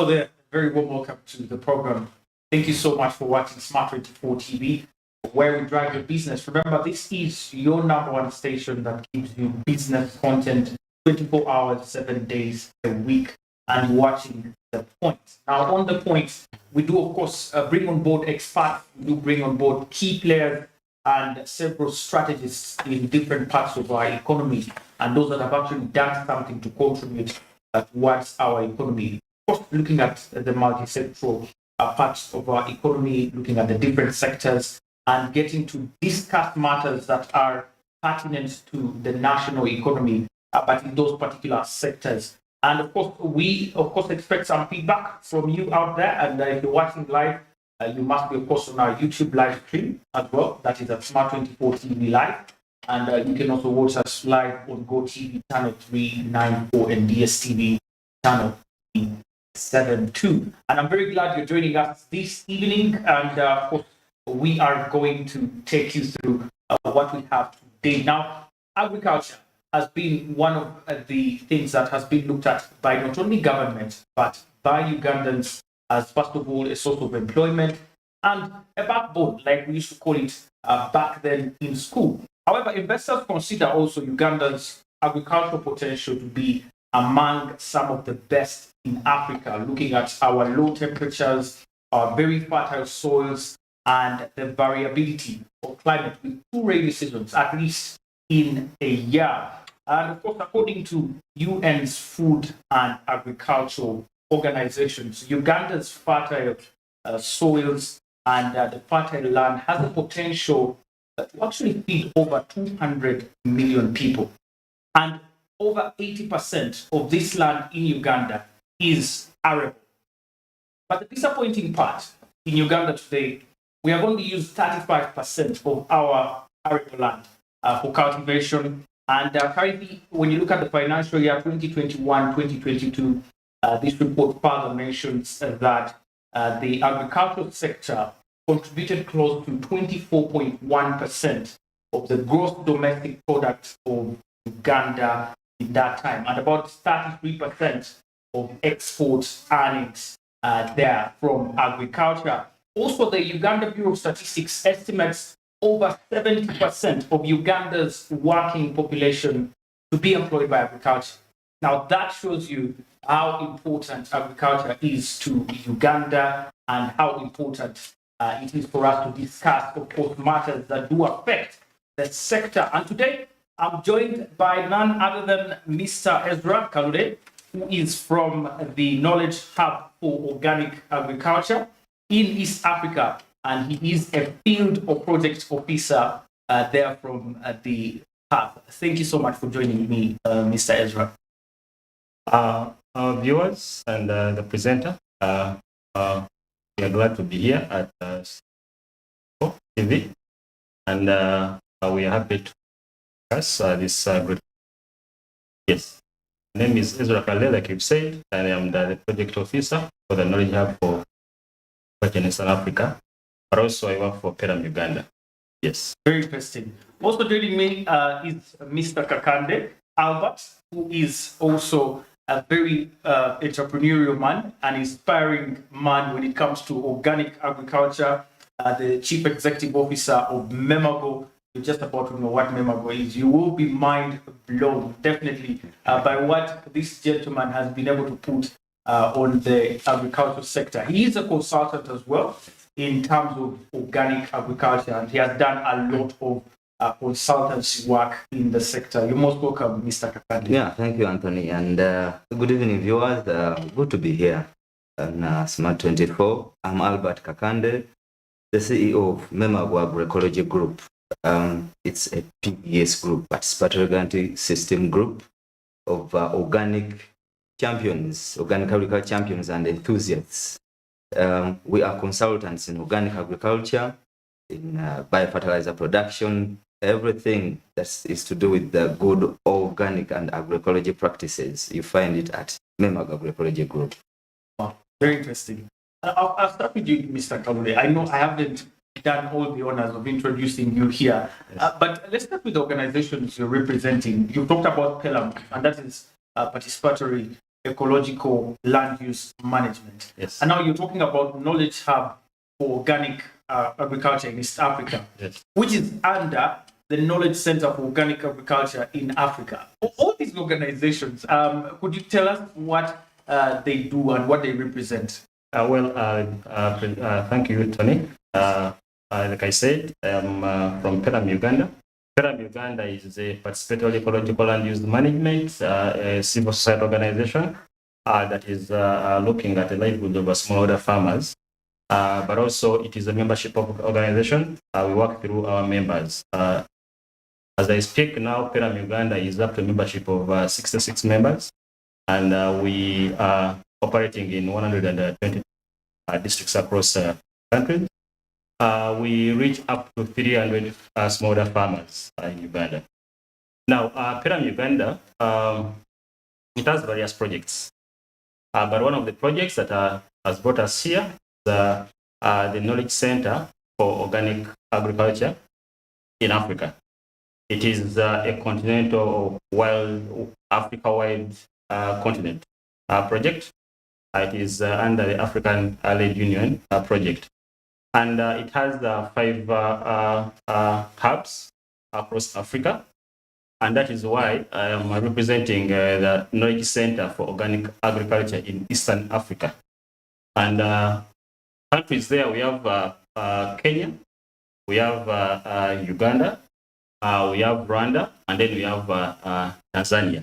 Hello there, very warm welcome to the program. Thank you so much for watching Smart 24 TV, where we drive your business. Remember, this is your number one station that gives you business content 24 hours, 7 days a week, and watching The Point. Now, on The Point, we do, of course, bring on board experts, we do bring on board key players and several strategists in different parts of our economy, and those that have actually done something to contribute towards our economy. Of course, looking at the multi-sectoral parts of our economy, looking at the different sectors, and getting to discuss matters that are pertinent to the national economy, but in those particular sectors. And of course, we expect some feedback from you out there. And if you're watching live, you must be, of course, on our YouTube live stream as well. That is at Smart 24 TV Live. And you can also watch us live on GOTV channel 394 and DSTV channel 372. And I'm very glad you're joining us this evening. And of course, we are going to take you through what we have today. Now, agriculture has been one of the things that has been looked at by not only government, but by Ugandans as, first of all, a source of employment and a backbone, like we used to call it back then in school. However, investors consider also Uganda's agricultural potential to be among some of the best in Africa, looking at our low temperatures, our very fertile soils, and the variability of climate with 2 rainy seasons, at least in a year. And of course, according to UN's Food and Agricultural Organizations, Uganda's fertile soils and the fertile land has the potential to actually feed over 200 million people. And over 80% of this land in Uganda is arable. But the disappointing part in Uganda today, we have only used 35% of our arable land for cultivation. And currently, when you look at the financial year 2021-2022, this report further mentions that the agricultural sector contributed close to 24.1% of the gross domestic product of Uganda in that time, and about 33% of export earnings there from agriculture. Also, the Uganda Bureau of Statistics estimates over 70% of Uganda's working population to be employed by agriculture. Now, that shows you how important agriculture is to Uganda and how important it is for us to discuss, of course, matters that do affect the sector. And today, I'm joined by none other than Mr. Ezra Kalule, who is from the Knowledge Hub for Organic Agriculture in East Africa, and he is a field or project officer there from the hub. Thank you so much for joining me, Mr. Ezra. Our viewers and the presenter, we are glad to be here at TV, and we are happy to discuss this group. Yes, my name is Ezra Kalule, like you've said, and I am the project officer for the Knowledge Hub for in Eastern Africa, but also I work for Peram Uganda. Yes. Very interesting. Also joining me is Mr. Kakande Albert, who is also a very entrepreneurial man, an inspiring man when it comes to organic agriculture, the Chief Executive Officer of Memago. You're just about to know what Memago is. You will be mind blown, definitely, by what this gentleman has been able to put on the agricultural sector. He is a consultant as well in terms of organic agriculture, and he has done a lot of consultancy work in the sector. You're most welcome, Mr. Kakande. Yeah, thank you, Anthony. And good evening, viewers. Good to be here on Smart 24. I'm Albert Kakande, the CEO of Memago Agroecology Group. It's a PBS group, participatory organic system group of organic champions, organic agriculture champions and enthusiasts. We are consultants in organic agriculture, in biofertilizer production, everything that is to do with the good organic and agroecology practices. You find it at Memago Agroecology Group. Wow, very interesting. I'll start with you, Mr. Kalule. I know I haven't done all the honors of introducing you here, yes. But let's start with the organizations you're representing. You talked about Pelam, and that is participatory ecological land use management. Yes. And now you're talking about knowledge hub for organic agriculture in East Africa, Yes. which is under the Knowledge Center for Organic Agriculture in Africa. All these organizations, could you tell us what they do and what they represent? Thank you, Tony. Like I said, I'm from Peram, Uganda. Peram, Uganda is a participatory ecological land use management, a civil society organization that is looking at the livelihood of smallholder farmers. But also, it is a membership organization. We work through our members. As I speak now, Peram, Uganda is up to a membership of 66 members, and we are operating in 120 districts across the country. We reach up to 300 smallholder farmers in Uganda. Now, Peram Uganda, it has various projects. But one of the projects that has brought us here is the Knowledge Center for Organic Agriculture in Africa. It is a continental wild, Africa-wide continent project. It is under the African Allied Union project. And it has 5 hubs across Africa. And that is why I am representing the Knowledge Center for Organic Agriculture in Eastern Africa. And countries there, we have Kenya, we have Uganda, we have Rwanda, and then we have Tanzania.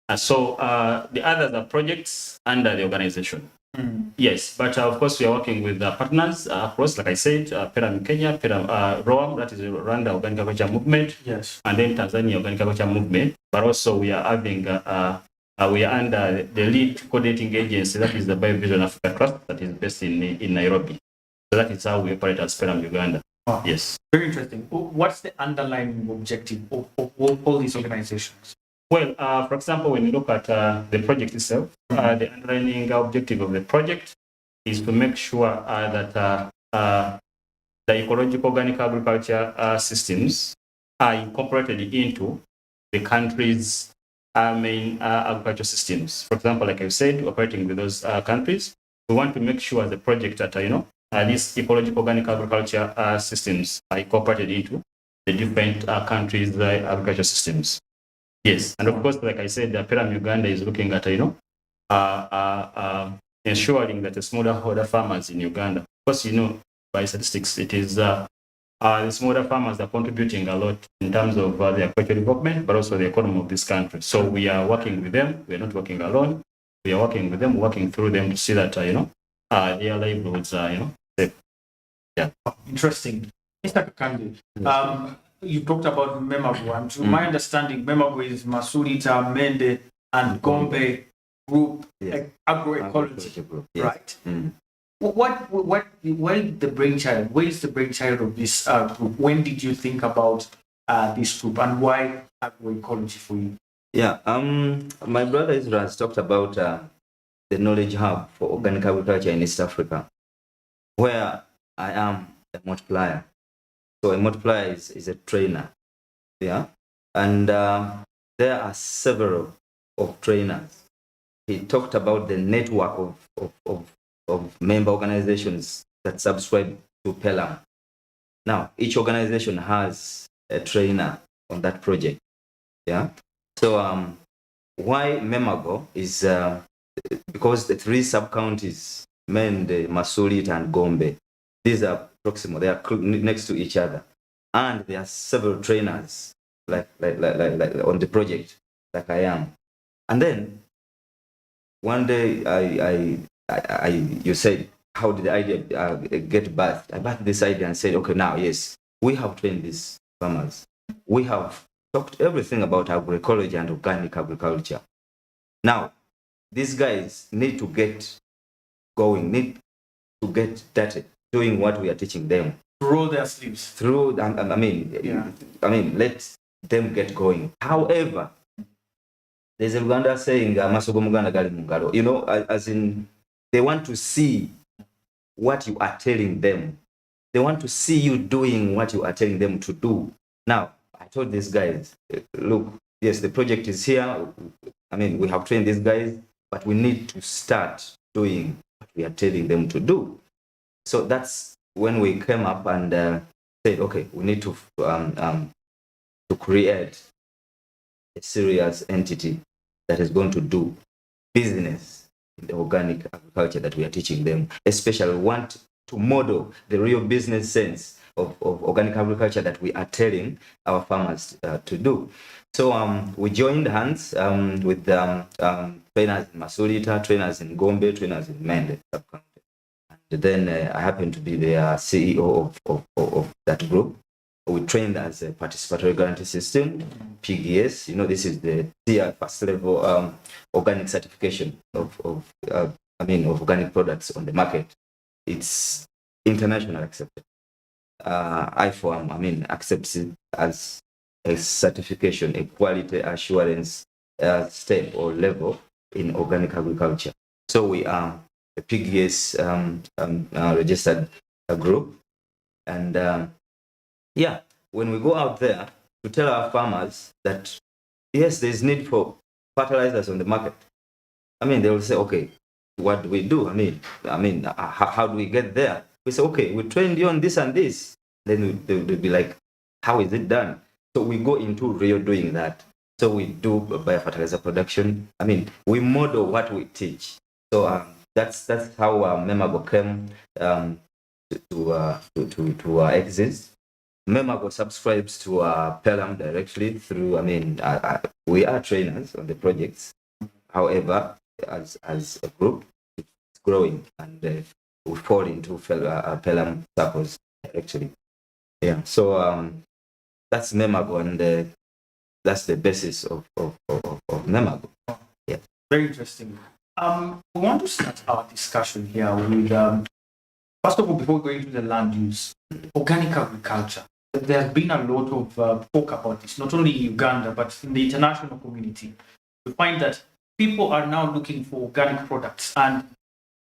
And so the others are projects under the organization. Yes, but of course we are working with partners across, like I said, Peram Kenya, ROAM, that is the Rwanda Organic Agriculture Movement, yes, and then Tanzania Organic Agriculture Movement. But also we are having, we are under the lead coordinating agency, that is the Biovision Africa Trust, that is based in Nairobi. So that is how we operate as Peram Uganda. Wow. Yes. Very interesting. What's the underlying objective of all these organizations? Well, for example, when you look at the project itself, the underlying objective of the project is to make sure that the ecological organic agriculture systems are incorporated into the country's main agriculture systems. For example, like I said, operating with those countries, we want to make sure the project that, these ecological organic agriculture systems are incorporated into the different countries' agriculture systems. Yes, and of course, like I said, Peram Uganda is looking at, ensuring that the smallholder farmers in Uganda, of course, by statistics, it is the smallholder farmers are contributing a lot in terms of the agricultural development, but also the economy of this country. So we are working with them. We are not working alone. We are working with them, working through them to see that, their livelihoods are, safe. Yeah. Interesting. Mr. Kakande, you talked about Memago, and to my understanding, Memago is Masurita, Mende, and Gombe group, Yes. Agroecology, Group, yes. right? Where is the brainchild of this group? When did you think about this group, and why Agroecology for you? Yeah, my brother Israel has talked about the Knowledge Hub for Organic Agriculture in East Africa, where I am a multiplier. So a multiplier is a trainer, yeah, and there are several of trainers. He talked about the network of member organizations that subscribe to Peram. Now, each organization has a trainer on that project, yeah. So why Memago is because the 3 sub-counties, Mende, Masurita, and Gombe, these are proximal, they are next to each other, and there are several trainers like on the project, like I am. And then one day you said, how did the idea get birthed? I birthed this idea and said, okay, now yes, we have trained these farmers. We have talked everything about agroecology and organic agriculture. Now, these guys need to get going, need to get started doing what we are teaching them. Roll their sleeves. Let them get going. However, there's a Uganda saying, "Masogo muganda gali mungalo." As in, they want to see what you are telling them. They want to see you doing what you are telling them to do. Now, I told these guys, look, yes, the project is here. We have trained these guys. but we need to start doing what we are telling them to do. So that's when we came up and said, okay, we need to create a serious entity that is going to do business in the organic agriculture that we are teaching them. Especially, we want to model the real business sense of organic agriculture that we are telling our farmers to do. So we joined hands with trainers in Masulita, trainers in Gombe, trainers in Mende sub-county. And then I happen to be the CEO of that group. We trained as a participatory guarantee system, PGS. This is the tier first level organic certification of organic products on the market. It's international accepted. IFOAM, accepts it as a certification, a quality assurance step or level in organic agriculture. So we are a PGS registered group, and when we go out there to tell our farmers that yes, there is need for fertilizers on the market, they will say, okay, what do we do? How do we get there? We say, okay, we trained you on this and this. Then they'll be like, how is it done? So we go into real doing that. So we do biofertilizer production. We model what we teach. So that's how Memago came to exist. Memago subscribes to Pelham directly through, we are trainers on the projects. However, as a group, it's growing, and we fall into Pelham circles actually. Yeah, so that's Memago, and that's the basis of Memago. Yeah. Very interesting. We want to start our discussion here with, first of all, before going to the land use, organic agriculture. There's been a lot of talk about this, not only in Uganda, but in the international community. We find that people are now looking for organic products, and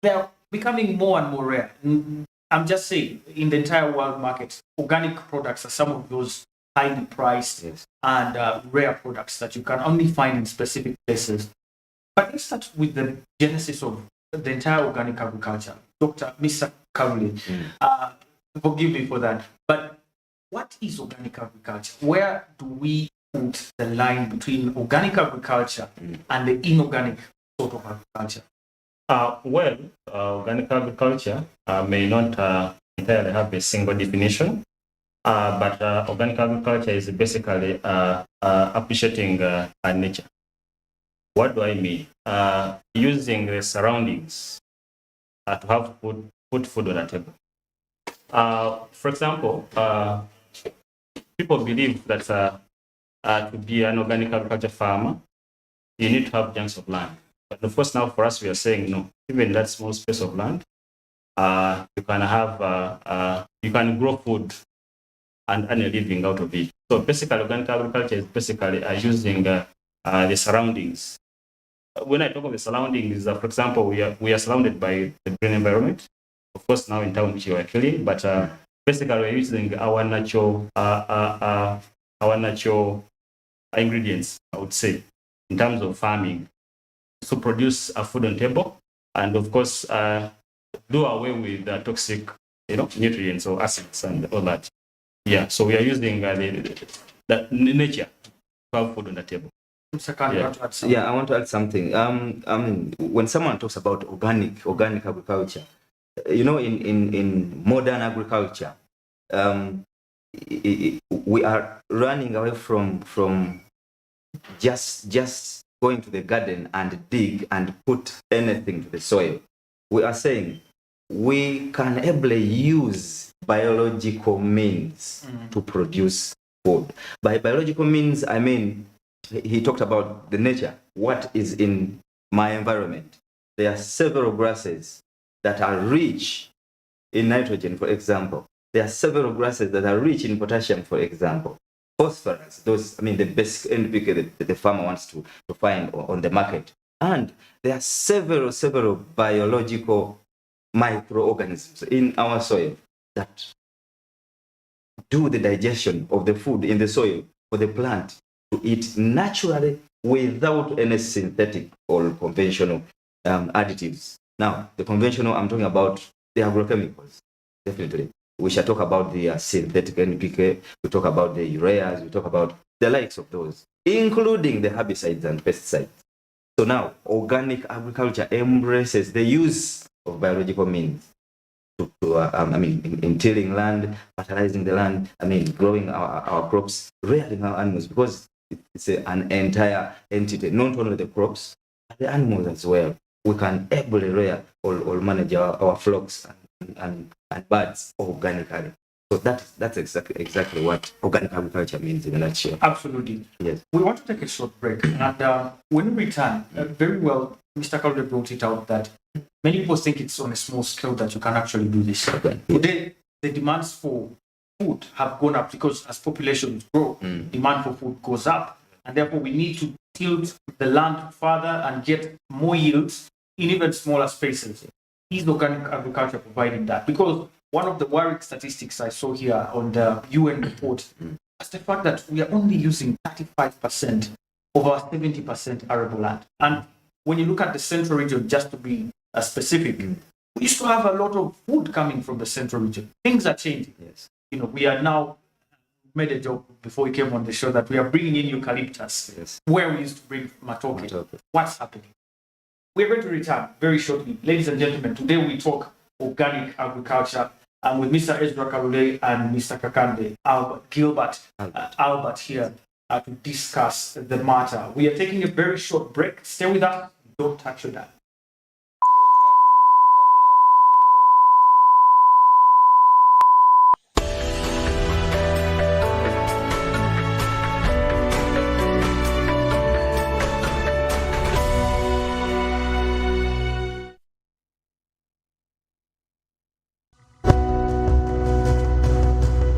they're becoming more and more rare. I'm just saying, in the entire world market, organic products are some of those highly priced and rare products that you can only find in specific places. But let's start with the genesis of the entire organic agriculture. Mr. Karuli, forgive me for that, but what is organic agriculture? Where do we put the line between organic agriculture and the inorganic sort of agriculture? Organic agriculture may not entirely have a single definition, but organic agriculture is basically appreciating nature. What do I mean? Using the surroundings to have put food on the table. For example, people believe that to be an organic agriculture farmer, you need to have chunks of land. But of course, now for us, we are saying no. Even that small space of land, you can have, you can grow food and earn a living out of it. So basically, organic agriculture is basically using the surroundings. When I talk of the surroundings, for example, we are surrounded by the green environment. Of course, now in town, which you are killing, but basically, we're using our natural ingredients, I would say, in terms of farming, to produce a food on table, and of course, do away with toxic, nutrients or acids and all that. Yeah, so we are using the nature to have food on the table. Yeah, I want to add something. When someone talks about organic agriculture, in modern agriculture, we are running away from just going to the garden and dig and put anything to the soil. We are saying we can ably use biological means to produce food. By biological means, I mean, he talked about the nature, what is in my environment. There are several grasses that are rich in nitrogen, for example. There are several grasses that are rich in potassium, for example. Phosphorus, the basic NPK that the farmer wants to find on the market. And there are several biological microorganisms in our soil that do the digestion of the food in the soil for the plant to eat naturally without any synthetic or conventional additives. Now, the conventional, I'm talking about the agrochemicals, definitely. We shall talk about the synthetic NPK, we talk about the ureas, we talk about the likes of those, including the herbicides and pesticides. So now, organic agriculture embraces the use of biological means in tilling land, fertilizing the land, growing our crops, rearing our animals, because it's an entire entity, not only the crops, but the animals as well. We can ably rear or manage our flocks and birds organically. So that's exactly what organic agriculture means in a nutshell. Absolutely. Yes. We want to take a short break, and when we return, very well, Mr. Kalde brought it out that many people think it's on a small scale that you can actually do this. Okay. Today, the demands for food have gone up because as populations grow, demand for food goes up, and therefore we need to tilt the land further and get more yields in even smaller spaces. Is organic agriculture providing that? Because one of the worrying statistics I saw here on the UN report is the fact that we are only using 35% of our 70% arable land. And when you look at the central region, just to be specific, we used to have a lot of food coming from the central region. Things are changing. Yes. We are now made a joke before we came on the show that we are bringing in eucalyptus, Yes. where we used to bring matoke. Matoke. What's happening? We're going to return very shortly. Ladies and gentlemen, today we talk organic agriculture and with Mr. Ezra Kalule and Mr. Kakande, Albert here to discuss the matter. We are taking a very short break. Stay with us. Don't touch your dial.